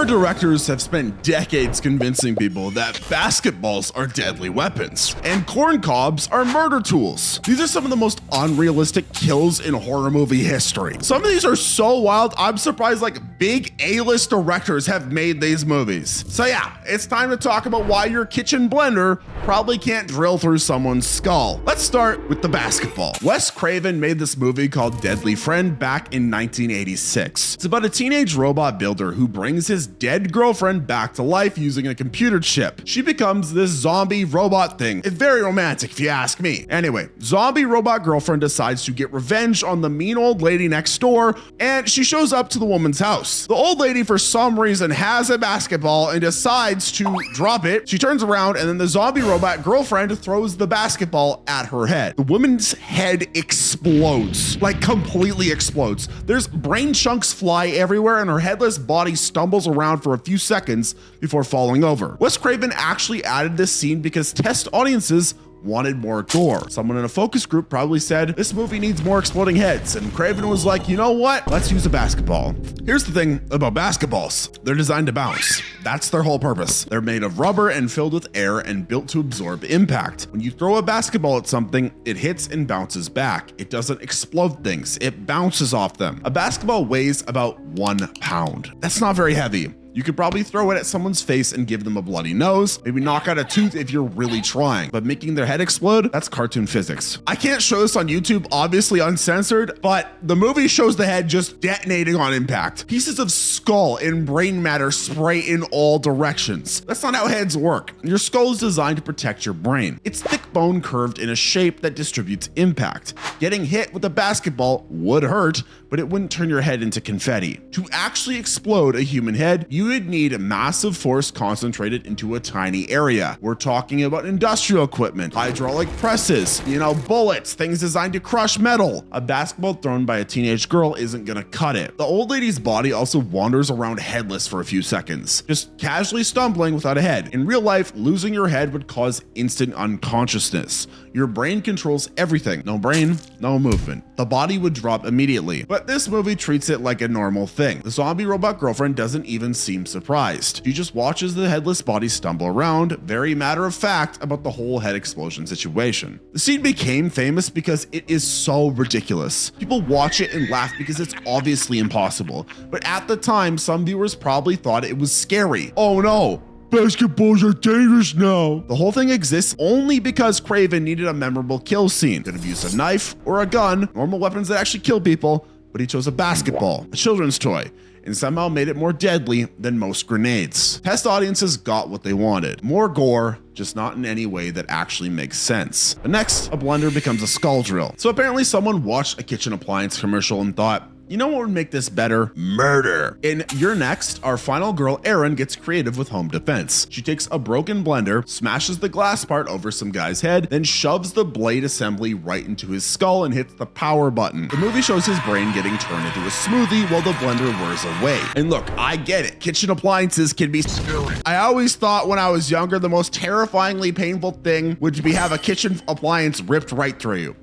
Horror directors have spent decades convincing people that basketballs are deadly weapons and corn cobs are murder tools. These are some of the most unrealistic kills in horror movie history. Some of these are so wild, I'm surprised like big A-list directors have made these movies. So yeah, it's time to talk about why your kitchen blender probably can't drill through someone's skull. Let's start with the basketball. Wes Craven made this movie called Deadly Friend back in 1986. It's about a teenage robot builder who brings his dead girlfriend back to life using a computer chip. She becomes this zombie robot thing. It's very romantic if you ask me. Anyway, zombie robot girlfriend decides to get revenge on the mean old lady next door, and she shows up to the woman's house. The old lady for some reason has a basketball and decides to drop it. She turns around and then the zombie robot girlfriend throws the basketball at her head. The woman's head explodes, like completely explodes. There's brain chunks fly everywhere and her headless body stumbles around for a few seconds before falling over. Wes Craven actually added this scene because test audiences wanted more gore. Someone in a focus group probably said, this movie needs more exploding heads. And Craven was like, you know what? Let's use a basketball. Here's the thing about basketballs. They're designed to bounce. That's their whole purpose. They're made of rubber and filled with air and built to absorb impact. When you throw a basketball at something, it hits and bounces back. It doesn't explode things. It bounces off them. A basketball weighs about 1 pound. That's not very heavy. You could probably throw it at someone's face and give them a bloody nose, maybe knock out a tooth if you're really trying, but making their head explode, that's cartoon physics. I can't show this on YouTube, obviously uncensored, but the movie shows the head just detonating on impact. Pieces of skull and brain matter spray in all directions. That's not how heads work. Your skull is designed to protect your brain. It's thick bone curved in a shape that distributes impact. Getting hit with a basketball would hurt, but it wouldn't turn your head into confetti. To actually explode a human head, you would need massive force concentrated into a tiny area. We're talking about industrial equipment, hydraulic presses, bullets, things designed to crush metal. A basketball thrown by a teenage girl isn't gonna cut it. The old lady's body also wanders around headless for a few seconds, just casually stumbling without a head. In real life, losing your head would cause instant unconsciousness. Your brain controls everything. No brain, no movement. The body would drop immediately. But this movie treats it like a normal thing. The zombie robot girlfriend doesn't even seem surprised. She just watches the headless body stumble around, very matter of fact about the whole head explosion situation. The scene became famous because it is so ridiculous. People watch it and laugh because it's obviously impossible. But at the time, some viewers probably thought it was scary. Oh no, basketballs are dangerous now. The whole thing exists only because Craven needed a memorable kill scene. Could have used a knife or a gun, normal weapons that actually kill people, but he chose a basketball, a children's toy, and somehow made it more deadly than most grenades. Test audiences got what they wanted. More gore, just not in any way that actually makes sense. But next, a blender becomes a skull drill. So apparently someone watched a kitchen appliance commercial and thought, you know what would make this better? Murder. In You're Next, our final girl, Erin, gets creative with home defense. She takes a broken blender, smashes the glass part over some guy's head, then shoves the blade assembly right into his skull and hits the power button. The movie shows his brain getting turned into a smoothie while the blender whirs away. And look, I get it. Kitchen appliances can be scary. I always thought when I was younger, the most terrifyingly painful thing would be have a kitchen appliance ripped right through you.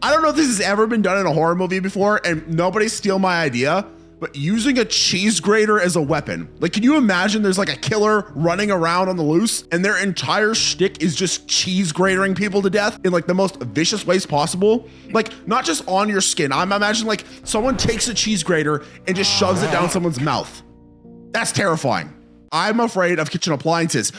I don't know if this has ever been done in a horror movie before, and nobody steal my idea, but using a cheese grater as a weapon. Like, can you imagine there's like a killer running around on the loose and their entire shtick is just cheese gratering people to death in like the most vicious ways possible? Like, not just on your skin. I'm imagining like someone takes a cheese grater and just shoves it down someone's mouth. That's terrifying. I'm afraid of kitchen appliances.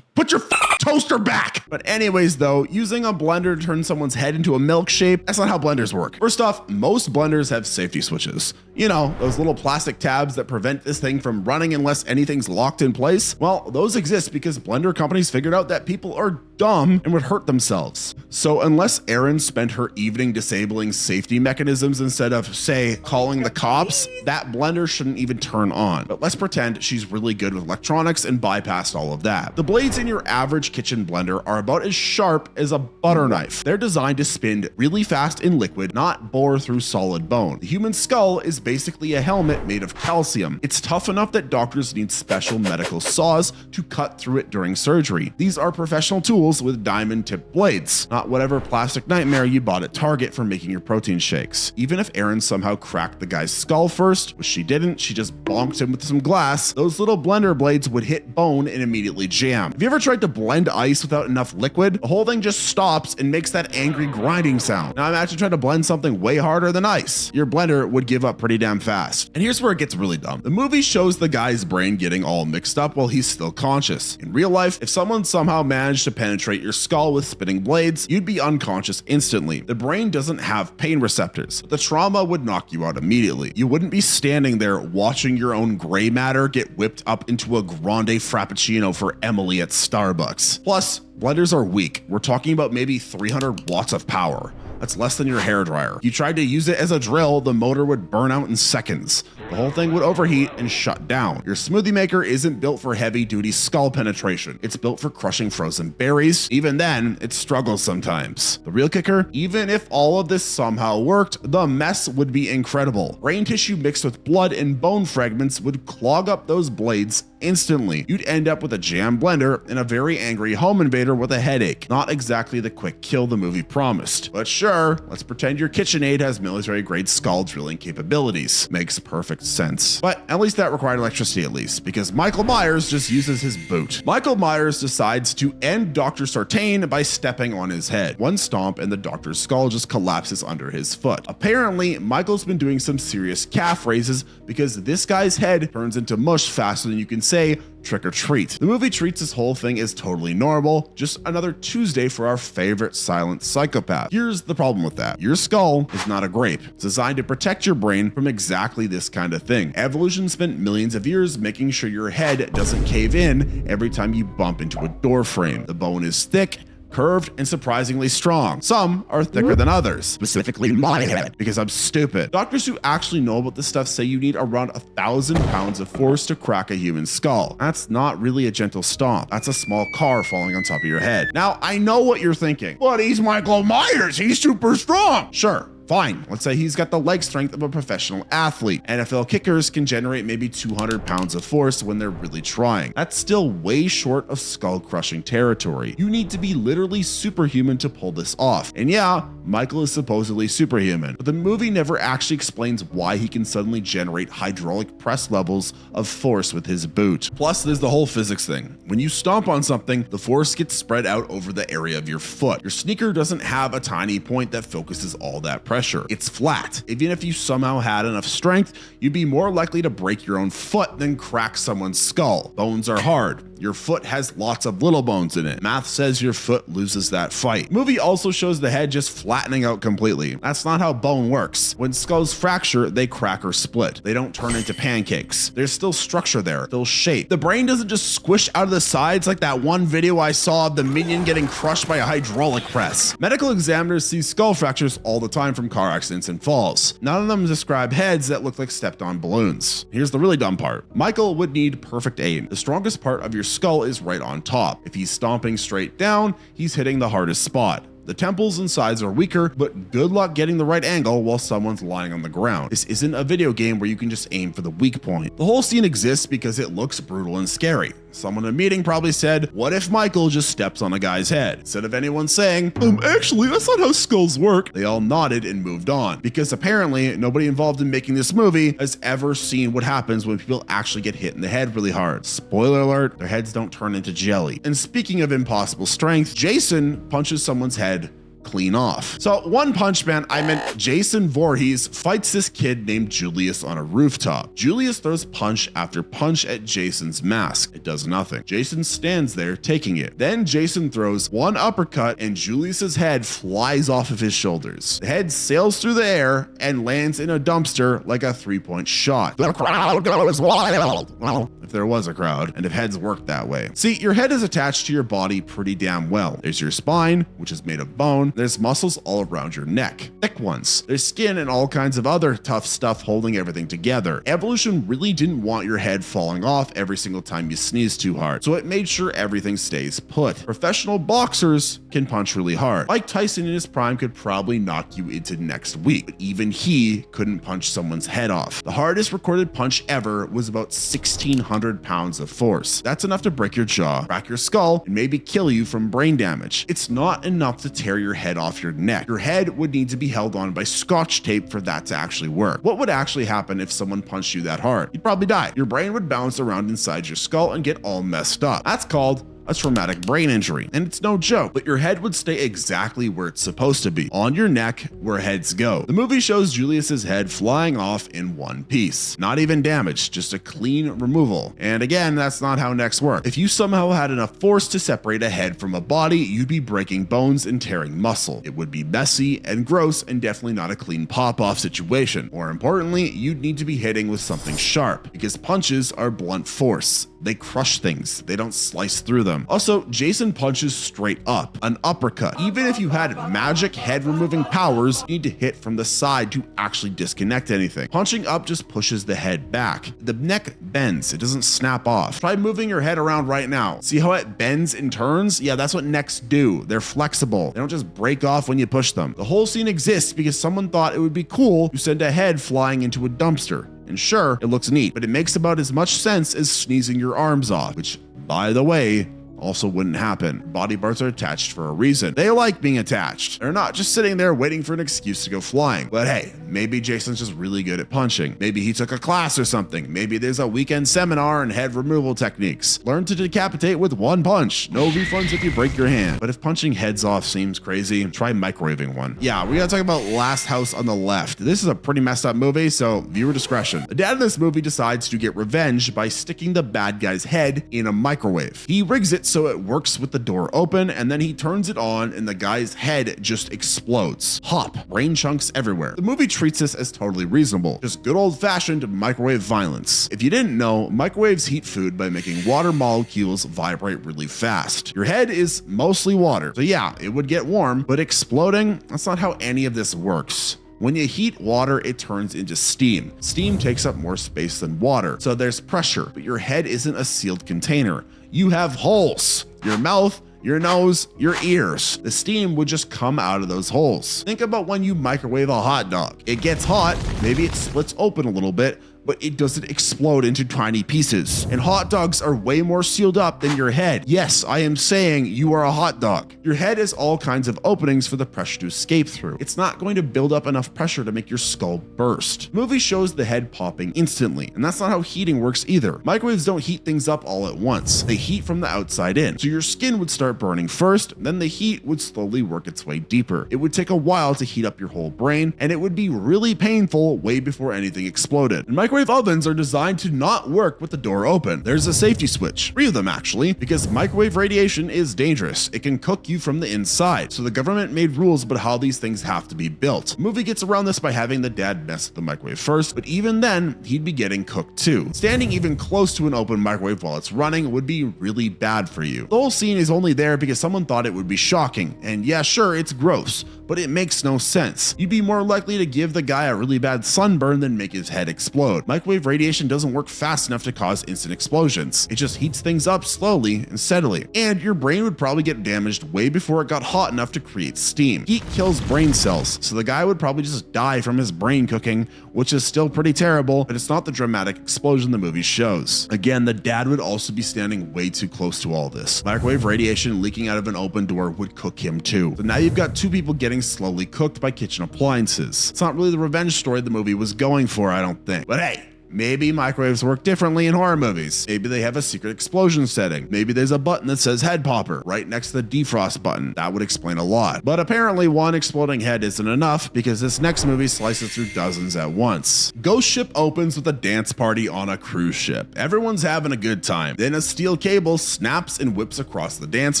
Put your toaster back. But anyways though, using a blender to turn someone's head into a milkshake, that's not how blenders work. First off, most blenders have safety switches. You know, those little plastic tabs that prevent this thing from running unless anything's locked in place. Well, those exist because blender companies figured out that people are dumb and would hurt themselves. So unless Erin spent her evening disabling safety mechanisms instead of, say, calling the cops, that blender shouldn't even turn on. But let's pretend she's really good with electronics and bypassed all of that. The blades in and your average kitchen blender are about as sharp as a butter knife. They're designed to spin really fast in liquid, not bore through solid bone. The human skull is basically a helmet made of calcium. It's tough enough that doctors need special medical saws to cut through it during surgery. These are professional tools with diamond-tipped blades, not whatever plastic nightmare you bought at Target for making your protein shakes. Even if Erin somehow cracked the guy's skull first, which she didn't, she just bonked him with some glass, those little blender blades would hit bone and immediately jam. Have you ever tried to blend ice without enough liquid? The whole thing just stops and makes that angry grinding sound. Now imagine trying to blend something way harder than ice. Your blender would give up pretty damn fast. And here's where it gets really dumb. The movie shows the guy's brain getting all mixed up while he's still conscious. In real life, if someone somehow managed to penetrate your skull with spinning blades, you'd be unconscious instantly. The brain doesn't have pain receptors, but the trauma would knock you out immediately. You wouldn't be standing there watching your own gray matter get whipped up into a grande frappuccino for Emily at Starbucks. Plus, blenders are weak. We're talking about maybe 300 watts of power. That's less than your hairdryer. If you tried to use it as a drill, the motor would burn out in seconds. The whole thing would overheat and shut down. Your smoothie maker isn't built for heavy-duty skull penetration. It's built for crushing frozen berries. Even then, it struggles sometimes. The real kicker, even if all of this somehow worked, the mess would be incredible. Brain tissue mixed with blood and bone fragments would clog up those blades instantly. You'd end up with a jam blender and a very angry home invader with a headache. Not exactly the quick kill the movie promised. But sure, let's pretend your KitchenAid has military-grade skull drilling capabilities. Makes perfect sense. But at least that required electricity at least, because Michael Myers just uses his boot. Michael Myers decides to end Dr. Sartain by stepping on his head. One stomp and the doctor's skull just collapses under his foot. Apparently, Michael's been doing some serious calf raises because this guy's head turns into mush faster than you can say trick or treat. The movie treats this whole thing as totally normal, just another Tuesday for our favorite silent psychopath. Here's the problem with that. Your skull is not a grape. It's designed to protect your brain from exactly this kind of thing. Evolution spent millions of years making sure your head doesn't cave in every time you bump into a door frame. The bone is thick, curved, and surprisingly strong. Some are thicker than others, specifically my head, because I'm stupid. Doctors who actually know about this stuff say you need around 1,000 pounds of force to crack a human skull. That's not really a gentle stomp. That's a small car falling on top of your head. Now, I know what you're thinking, but he's Michael Myers. He's super strong. Sure. Fine, let's say he's got the leg strength of a professional athlete. NFL kickers can generate maybe 200 pounds of force when they're really trying. That's still way short of skull-crushing territory. You need to be literally superhuman to pull this off. And yeah, Michael is supposedly superhuman, but the movie never actually explains why he can suddenly generate hydraulic press levels of force with his boot. Plus, there's the whole physics thing. When you stomp on something, the force gets spread out over the area of your foot. Your sneaker doesn't have a tiny point that focuses all that pressure. It's flat. Even if you somehow had enough strength, you'd be more likely to break your own foot than crack someone's skull. Bones are hard. Your foot has lots of little bones in it. Math says your foot loses that fight. Movie also shows the head just flattening out completely. That's not how bone works. When skulls fracture, they crack or split. They don't turn into pancakes. There's still structure there, still shape. The brain doesn't just squish out of the sides like that one video I saw of the minion getting crushed by a hydraulic press. Medical examiners see skull fractures all the time from car accidents and falls. None of them describe heads that look like stepped on balloons. Here's the really dumb part. Michael would need perfect aim. The strongest part of your skull is right on top. If he's stomping straight down, he's hitting the hardest spot. The temples and sides are weaker, but good luck getting the right angle while someone's lying on the ground. This isn't a video game where you can just aim for the weak point. The whole scene exists because it looks brutal and scary. Someone in a meeting probably said, what if Michael just steps on a guy's head? Instead of anyone saying, actually, that's not how skulls work. They all nodded and moved on, because apparently nobody involved in making this movie has ever seen what happens when people actually get hit in the head really hard. Spoiler alert, their heads don't turn into jelly. And speaking of impossible strength, Jason punches someone's head clean off. So One Punch Man, I meant Jason Voorhees fights this kid named Julius on a rooftop. Julius throws punch after punch at Jason's mask. It does nothing. Jason stands there taking it. Then Jason throws one uppercut and Julius's head flies off of his shoulders. The head sails through the air and lands in a dumpster like a 3-point shot. The crowd goes wild. Well, if there was a crowd, and if heads worked that way. See, your head is attached to your body pretty damn well. There's your spine, which is made of bone, There's muscles all around your neck, thick ones. There's skin and all kinds of other tough stuff holding everything together. Evolution really didn't want your head falling off every single time you sneeze too hard, so it made sure everything stays put. Professional boxers can punch really hard. Mike Tyson in his prime could probably knock you into next week, but even he couldn't punch someone's head off. The hardest recorded punch ever was about 1,600 pounds of force. That's enough to break your jaw, crack your skull, and maybe kill you from brain damage. It's not enough to tear your head off your neck. Your head would need to be held on by scotch tape for that to actually work. What would actually happen if someone punched you that hard? You'd probably die. Your brain would bounce around inside your skull and get all messed up. That's called a traumatic brain injury, and it's no joke, but your head would stay exactly where it's supposed to be, on your neck where heads go. The movie shows Julius's head flying off in one piece, not even damaged, just a clean removal. And again, that's not how necks work. If you somehow had enough force to separate a head from a body, you'd be breaking bones and tearing muscle. It would be messy and gross and definitely not a clean pop-off situation. More importantly, you'd need to be hitting with something sharp, because punches are blunt force. They crush things, they don't slice through them. Also, Jason punches straight up, an uppercut. Even if you had magic head removing powers, you need to hit from the side to actually disconnect anything. Punching up just pushes the head back. The neck bends, it doesn't snap off. Try moving your head around right now. See how it bends and turns? Yeah, that's what necks do. They're flexible. They don't just break off when you push them. The whole scene exists because someone thought it would be cool to send a head flying into a dumpster. And sure, it looks neat, but it makes about as much sense as sneezing your arms off, which, by the way, also wouldn't happen. Body parts are attached for a reason. They like being attached. They're not just sitting there waiting for an excuse to go flying. But hey, maybe Jason's just really good at punching. Maybe he took a class or something. Maybe there's a weekend seminar in head removal techniques. Learn to decapitate with one punch. No refunds if you break your hand. But if punching heads off seems crazy, try microwaving one. Yeah, we gotta talk about Last House on the Left. This is a pretty messed up movie, so viewer discretion. The dad in this movie decides to get revenge by sticking the bad guy's head in a microwave. He rigs it so it works with the door open, and then he turns it on and the guy's head just explodes. Hop, brain chunks everywhere. The movie treats this as totally reasonable, just good old-fashioned microwave violence. If you didn't know, microwaves heat food by making water molecules vibrate really fast. Your head is mostly water, so yeah, it would get warm, but exploding, that's not how any of this works. When you heat water, it turns into steam. Steam takes up more space than water, so there's pressure, but your head isn't a sealed container. You have holes. Your mouth, your nose, your ears. The steam would just come out of those holes. Think about when you microwave a hot dog. It gets hot, maybe it splits open a little bit, but it doesn't explode into tiny pieces. And hot dogs are way more sealed up than your head. Yes, I am saying you are a hot dog. Your head has all kinds of openings for the pressure to escape through. It's not going to build up enough pressure to make your skull burst. The movie shows the head popping instantly, and that's not how heating works either. Microwaves don't heat things up all at once. They heat from the outside in. So your skin would start burning first, then the heat would slowly work its way deeper. It would take a while to heat up your whole brain, and it would be really painful way before anything exploded. And microwave ovens are designed to not work with the door open. There's a safety switch, 3 of them actually, because microwave radiation is dangerous. It can cook you from the inside, so the government made rules about how these things have to be built. The movie gets around this by having the dad mess with the microwave first, but even then, he'd be getting cooked too. Standing even close to an open microwave while it's running would be really bad for you. The whole scene is only there because someone thought it would be shocking, and yeah, sure, it's gross, but it makes no sense. You'd be more likely to give the guy a really bad sunburn than make his head explode. Microwave radiation doesn't work fast enough to cause instant explosions. It just heats things up slowly and steadily, and your brain would probably get damaged way before it got hot enough to create steam. Heat kills brain cells, so the guy would probably just die from his brain cooking, which is still pretty terrible, but it's not the dramatic explosion the movie shows. Again, the dad would also be standing way too close to all this. Microwave radiation leaking out of an open door would cook him too. So now you've got 2 people getting slowly cooked by kitchen appliances. It's not really the revenge story the movie was going for, I don't think. But hey, maybe microwaves work differently in horror movies. Maybe they have a secret explosion setting. Maybe there's a button that says head popper right next to the defrost button. That would explain a lot. But apparently one exploding head isn't enough because this next movie slices through dozens at once. Ghost Ship opens with a dance party on a cruise ship. Everyone's having a good time. Then a steel cable snaps and whips across the dance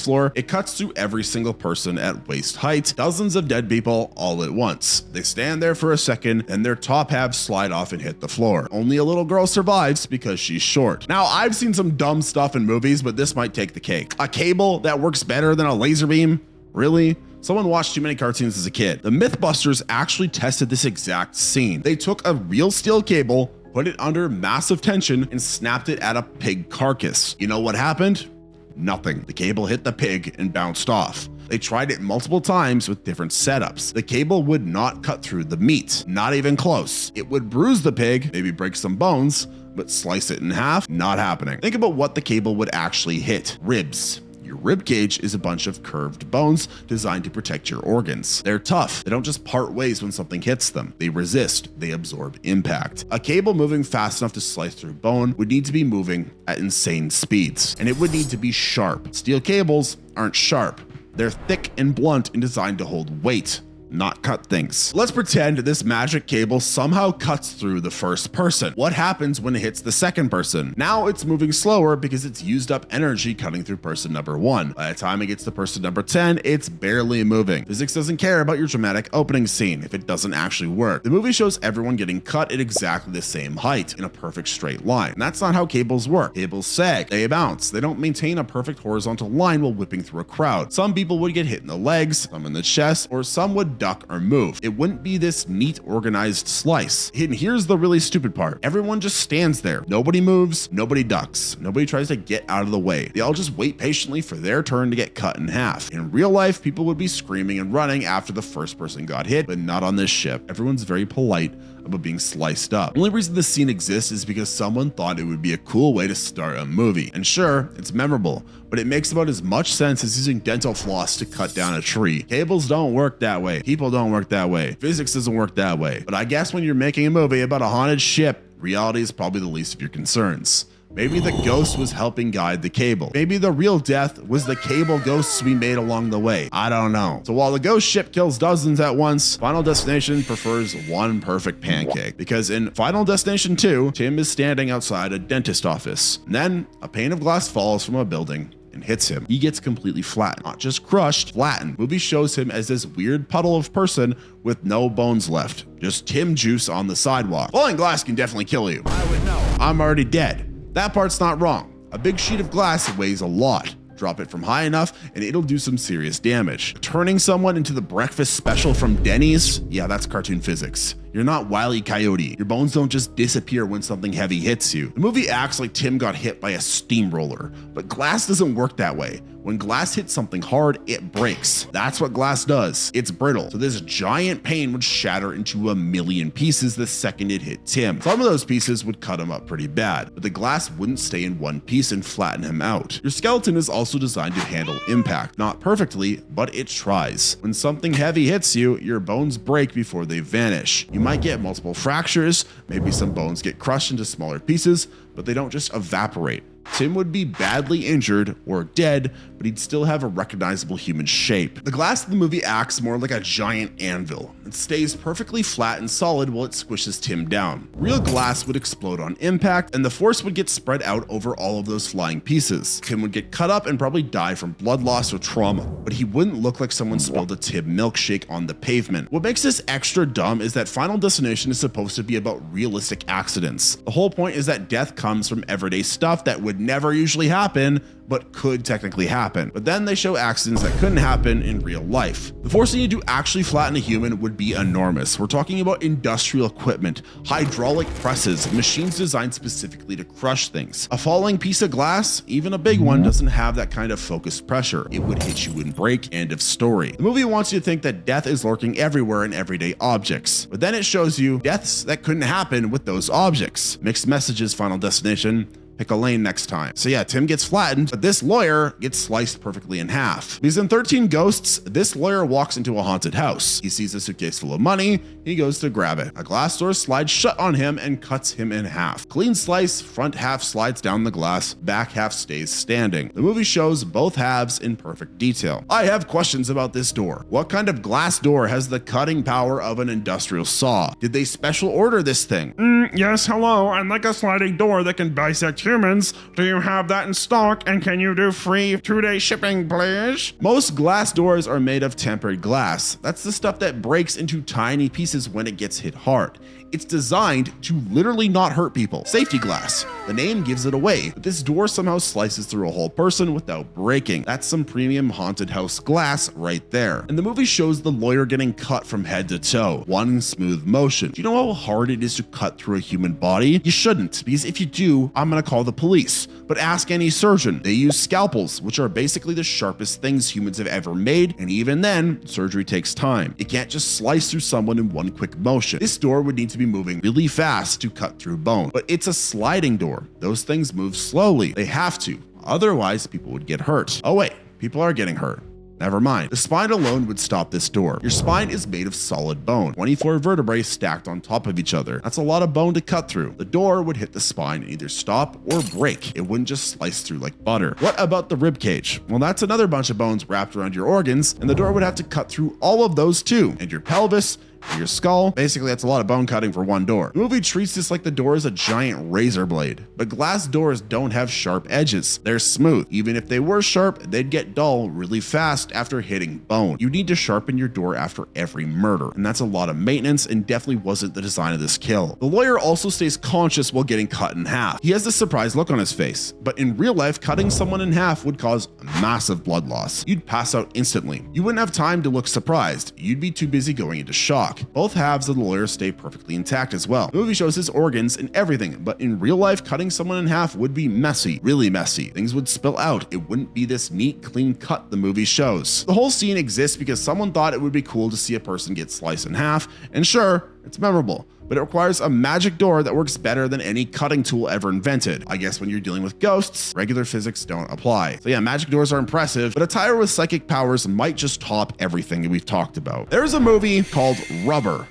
floor. It cuts through every single person at waist height. Dozens of dead people all at once. They stand there for a second, then their top halves slide off and hit the floor. Only a little girl survives because she's short. Now, I've seen some dumb stuff in movies, but this might take the cake. A cable that works better than a laser beam? Really? Someone watched too many cartoons as a kid. The Mythbusters actually tested this exact scene. They took a real steel cable, put it under massive tension, and snapped it at a pig carcass. You know what happened? Nothing. The cable hit the pig and bounced off. They tried it multiple times with different setups. The cable would not cut through the meat, not even close. It would bruise the pig, maybe break some bones, but slice it in half, not happening. Think about what the cable would actually hit. Ribs. Your rib cage is a bunch of curved bones designed to protect your organs. They're tough. They don't just part ways when something hits them. They resist. They absorb impact. A cable moving fast enough to slice through bone would need to be moving at insane speeds, and it would need to be sharp. Steel cables aren't sharp. They're thick and blunt and designed to hold weight, not cut things. Let's pretend this magic cable somehow cuts through the first person. What happens when it hits the second person? Now it's moving slower because it's used up energy cutting through person number 1. By the time it gets to person number 10, it's barely moving. Physics doesn't care about your dramatic opening scene if it doesn't actually work. The movie shows everyone getting cut at exactly the same height in a perfect straight line. And that's not how cables work. Cables sag, they bounce. They don't maintain a perfect horizontal line while whipping through a crowd. Some people would get hit in the legs, some in the chest, or some would duck or move. It wouldn't be this neat, organized slice. And here's the really stupid part. Everyone just stands there. Nobody moves, nobody ducks, nobody tries to get out of the way. They all just wait patiently for their turn to get cut in half. In real life, people would be screaming and running after the first person got hit, but not on this ship. Everyone's very polite about being sliced up. The only reason this scene exists is because someone thought it would be a cool way to start a movie. And sure, it's memorable, but it makes about as much sense as using dental floss to cut down a tree. Cables don't work that way. People don't work that way. Physics doesn't work that way. But I guess when you're making a movie about a haunted ship, reality is probably the least of your concerns. Maybe the ghost was helping guide the cable. Maybe the real death was the cable ghosts we made along the way. I don't know. So while the ghost ship kills dozens at once, Final Destination prefers one perfect pancake. Because in Final Destination 2, Tim is standing outside a dentist office. And then a pane of glass falls from a building and hits him. He gets completely flattened, not just crushed, flattened. Movie shows him as this weird puddle of person with no bones left. Just Tim juice on the sidewalk. Falling glass can definitely kill you. I would know. I'm already dead. That part's not wrong. A big sheet of glass weighs a lot. Drop it from high enough and it'll do some serious damage. Turning someone into the breakfast special from Denny's? Yeah, that's cartoon physics. You're not Wile E. Coyote. Your bones don't just disappear when something heavy hits you. The movie acts like Tim got hit by a steamroller, but glass doesn't work that way. When glass hits something hard, it breaks. That's what glass does. It's brittle. So this giant pane would shatter into a million pieces the second it hit Tim. Some of those pieces would cut him up pretty bad, but the glass wouldn't stay in one piece and flatten him out. Your skeleton is also designed to handle impact. Not perfectly, but it tries. When something heavy hits you, your bones break before they vanish. You might get multiple fractures, maybe some bones get crushed into smaller pieces, but they don't just evaporate. Tim would be badly injured or dead, but he'd still have a recognizable human shape. The glass in the movie acts more like a giant anvil. It stays perfectly flat and solid while it squishes Tim down. Real glass would explode on impact, and the force would get spread out over all of those flying pieces. Tim would get cut up and probably die from blood loss or trauma, but he wouldn't look like someone spilled a Tim milkshake on the pavement. What makes this extra dumb is that Final Destination is supposed to be about realistic accidents. The whole point is that death comes from everyday stuff that would never usually happen, but could technically happen. But then they show accidents that couldn't happen in real life. The force needed to actually flatten a human would be enormous. We're talking about industrial equipment, hydraulic presses, machines designed specifically to crush things. A falling piece of glass, even a big one, doesn't have that kind of focused pressure. It would hit you and break. End of story. The movie wants you to think that death is lurking everywhere in everyday objects, but then it shows you deaths that couldn't happen with those objects. Mixed messages, Final Destination. Pick a lane next time. So yeah, Tim gets flattened, but this lawyer gets sliced perfectly in half. Because in 13 Ghosts, this lawyer walks into a haunted house. He sees a suitcase full of money. He goes to grab it. A glass door slides shut on him and cuts him in half. Clean slice, front half slides down the glass, back half stays standing. The movie shows both halves in perfect detail. I have questions about this door. What kind of glass door has the cutting power of an industrial saw? Did they special order this thing? Yes, hello. I'd like a sliding door that can bisect humans. Do you have that in stock? And can you do free 2-day shipping, please? Most glass doors are made of tempered glass. That's the stuff that breaks into tiny pieces when it gets hit hard. It's designed to literally not hurt people. Safety glass. The name gives it away, but this door somehow slices through a whole person without breaking. That's some premium haunted house glass right there. And the movie shows the lawyer getting cut from head to toe, one smooth motion. Do you know how hard it is to cut through a human body? You shouldn't, because if you do, I'm gonna call the police. But ask any surgeon. They use scalpels, which are basically the sharpest things humans have ever made, and even then, surgery takes time. You can't just slice through someone in one quick motion. This door would need to be moving really fast to cut through bone, but it's a sliding door. Those things move slowly. They have to. Otherwise, people would get hurt. Oh wait, people are getting hurt. Never mind. The spine alone would stop this door. Your spine is made of solid bone, 24 vertebrae stacked on top of each other. That's a lot of bone to cut through. The door would hit the spine and either stop or break. It wouldn't just slice through like butter. What about the rib cage? Well, that's another bunch of bones wrapped around your organs, and the door would have to cut through all of those too, and your pelvis, your skull. Basically, that's a lot of bone cutting for one door. The movie treats this like the door is a giant razor blade, but glass doors don't have sharp edges. They're smooth. Even if they were sharp, they'd get dull really fast after hitting bone. You need to sharpen your door after every murder, and that's a lot of maintenance and definitely wasn't the design of this kill. The lawyer also stays conscious while getting cut in half. He has this surprised look on his face, but in real life, cutting someone in half would cause massive blood loss. You'd pass out instantly. You wouldn't have time to look surprised. You'd be too busy going into shock. Both halves of the lawyer stay perfectly intact as well. The movie shows his organs and everything, but in real life, cutting someone in half would be messy, really messy. Things would spill out. It wouldn't be this neat, clean cut the movie shows. The whole scene exists because someone thought it would be cool to see a person get sliced in half, and sure, it's memorable, but it requires a magic door that works better than any cutting tool ever invented. I guess when you're dealing with ghosts, regular physics don't apply. So yeah, magic doors are impressive, but a tire with psychic powers might just top everything that we've talked about. There's a movie called Rubber.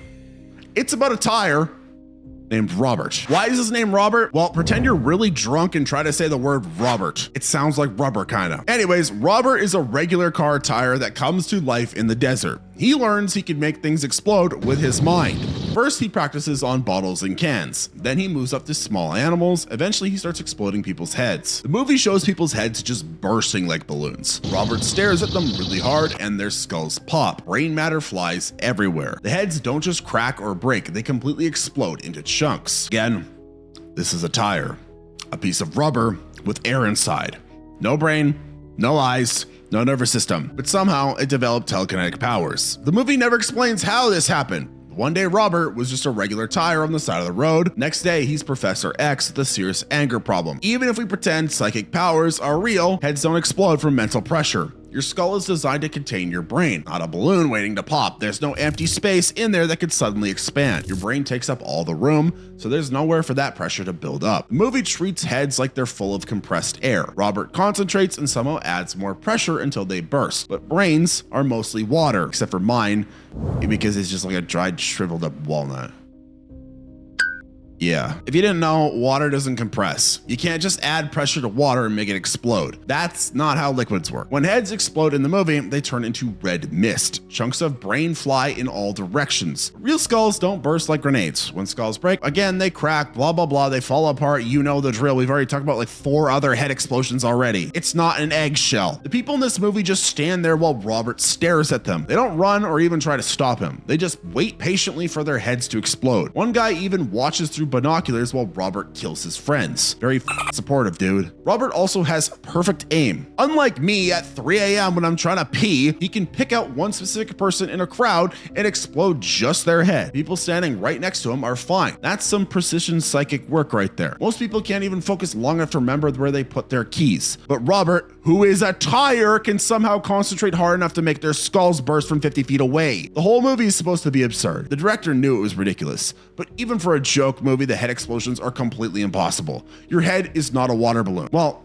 It's about a tire named Robert. Why is his name Robert? Well, pretend you're really drunk and try to say the word Robert. It sounds like rubber kinda. Anyways, Robert is a regular car tire that comes to life in the desert. He learns he can make things explode with his mind. First, he practices on bottles and cans. Then he moves up to small animals. Eventually, he starts exploding people's heads. The movie shows people's heads just bursting like balloons. Robert stares at them really hard and their skulls pop. Brain matter flies everywhere. The heads don't just crack or break, they completely explode into chunks. Again, this is a tire. A piece of rubber with air inside. No brain, no eyes, no nervous system, but somehow it developed telekinetic powers. The movie never explains how this happened. One day Robert was just a regular tire on the side of the road. Next day he's Professor X with a serious anger problem. Even if we pretend psychic powers are real, heads don't explode from mental pressure. Your skull is designed to contain your brain, not a balloon waiting to pop. There's no empty space in there that could suddenly expand. Your brain takes up all the room, so there's nowhere for that pressure to build up. The movie treats heads like they're full of compressed air. Robert concentrates and somehow adds more pressure until they burst. But brains are mostly water, except for mine, because it's just like a dried, shriveled up walnut. Yeah. If you didn't know, water doesn't compress. You can't just add pressure to water and make it explode. That's not how liquids work. When heads explode in the movie, they turn into red mist. Chunks of brain fly in all directions. Real skulls don't burst like grenades. When skulls break, again, they crack, blah, blah, blah. They fall apart. You know the drill. We've already talked about like 4 other head explosions already. It's not an eggshell. The people in this movie just stand there while Robert stares at them. They don't run or even try to stop him. They just wait patiently for their heads to explode. One guy even watches through binoculars while Robert kills his friends. Very supportive, dude. Robert also has perfect aim. Unlike me at 3 a.m. when I'm trying to pee, he can pick out one specific person in a crowd and explode just their head. People standing right next to him are fine. That's some precision psychic work right there. Most people can't even focus long enough to remember where they put their keys. But Robert, who is a tire, can somehow concentrate hard enough to make their skulls burst from 50 feet away. The whole movie is supposed to be absurd. The director knew it was ridiculous, but even for a joke movie, the head explosions are completely impossible. Your head is not a water balloon. Well,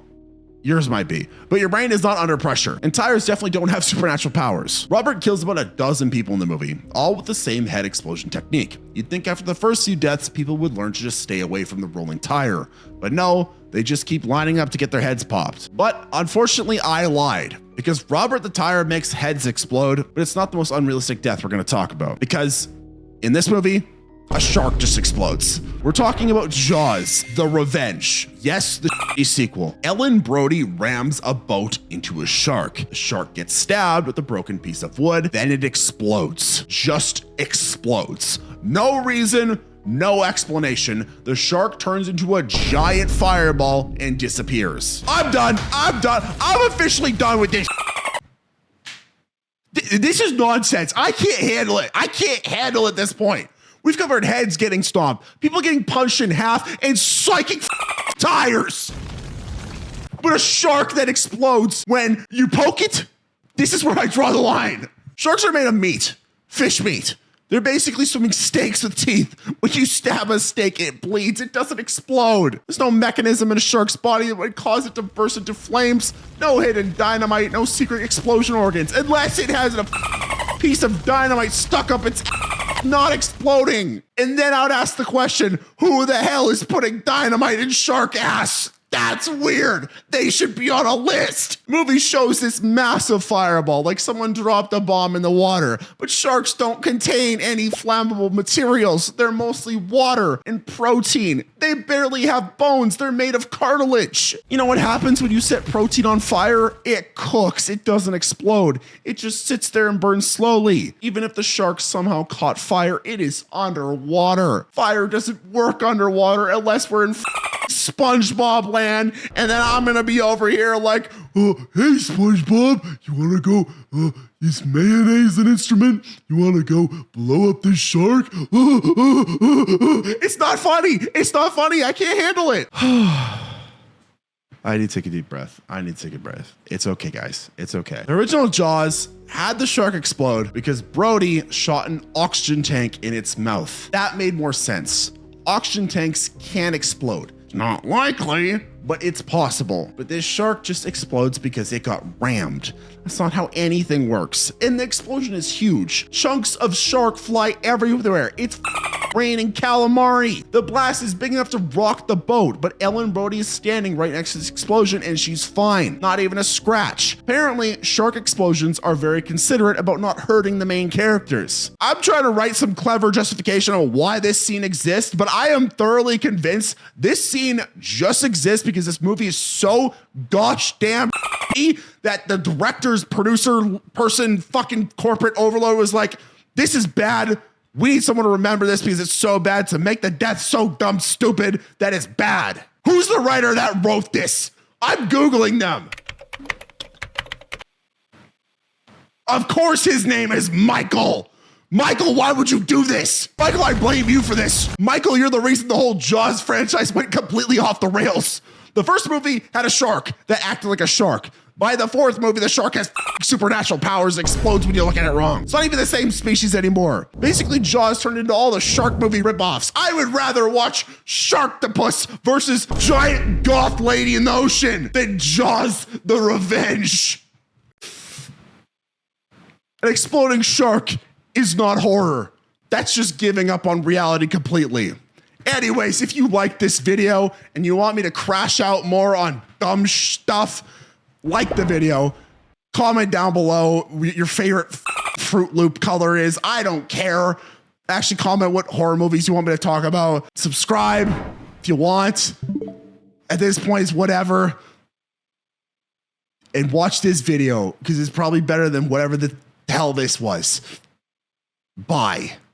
yours might be, but your brain is not under pressure, and tires definitely don't have supernatural powers. Robert kills about a dozen people in the movie, all with the same head explosion technique. You'd think after the first few deaths, people would learn to just stay away from the rolling tire, but no, they just keep lining up to get their heads popped. But unfortunately, I lied, because Robert the Tire makes heads explode, but it's not the most unrealistic death we're gonna talk about, because in this movie, a shark just explodes. We're talking about Jaws, The Revenge. Yes, the shitty sequel. Ellen Brody rams a boat into a shark. The shark gets stabbed with a broken piece of wood, then it explodes. Just explodes. No reason, No explanation. The shark turns into a giant fireball and disappears. I'm done. I'm officially done with this. This is nonsense. I can't handle it. I can't handle it at this point. We've covered heads getting stomped, people getting punched in half, and psychic tires. But a shark that explodes when you poke it? This is where I draw the line. Sharks are made of meat, fish meat. They're basically swimming steaks with teeth. When you stab a steak, it bleeds. It doesn't explode. There's no mechanism in a shark's body that would cause it to burst into flames. No hidden dynamite, no secret explosion organs, unless it has a piece of dynamite stuck up its not exploding. And then I would ask the question, who the hell is putting dynamite in shark ass? That's weird. They should be on a list. Movie shows this massive fireball like someone dropped a bomb in the water, but sharks don't contain any flammable materials. They're mostly water and protein. They barely have bones. They're made of cartilage. You know what happens when you set protein on fire? It cooks. It doesn't explode. It just sits there and burns slowly. Even if the shark somehow caught fire, it is underwater. Fire doesn't work underwater unless we're in SpongeBob land, and then I'm gonna be over here like, hey SpongeBob, you wanna go, is mayonnaise an instrument? You wanna go blow up this shark? It's not funny. It's not funny. I can't handle it. I need to take a deep breath. It's okay, guys. It's okay. The original Jaws had the shark explode because Brody shot an oxygen tank in its mouth. That made more sense. Oxygen tanks can explode. Not likely, but it's possible. But this shark just explodes because it got rammed. That's not how anything works. And the explosion is huge. Chunks of shark fly everywhere. It's raining calamari. The blast is big enough to rock the boat, but Ellen Brody is standing right next to this explosion and she's fine. Not even a scratch. Apparently, shark explosions are very considerate about not hurting the main characters. I'm trying to write some clever justification on why this scene exists, but I am thoroughly convinced this scene just exists because this movie is so gosh damn that the director's producer person fucking corporate overload was like, this is bad. We need someone to remember this because it's so bad to make the death so dumb stupid that it's bad. Who's the writer that wrote this? I'm Googling them. Of course his name is Michael. Michael, why would you do this? Michael, I blame you for this. Michael, you're the reason the whole Jaws franchise went completely off the rails. The first movie had a shark that acted like a shark. By the fourth movie, the shark has supernatural powers, explodes when you look at it wrong. It's not even the same species anymore. Basically, Jaws turned into all the shark movie ripoffs. I would rather watch Sharktopus versus giant goth lady in the ocean than Jaws the Revenge. An exploding shark is not horror. That's just giving up on reality completely. Anyways, if you like this video and you want me to crash out more on dumb stuff, like the video, comment down below your favorite Fruit Loop color is. I don't care. Actually, comment what horror movies you want me to talk about. Subscribe if you want. At this point, it's whatever. And watch this video because it's probably better than whatever the hell this was. Bye.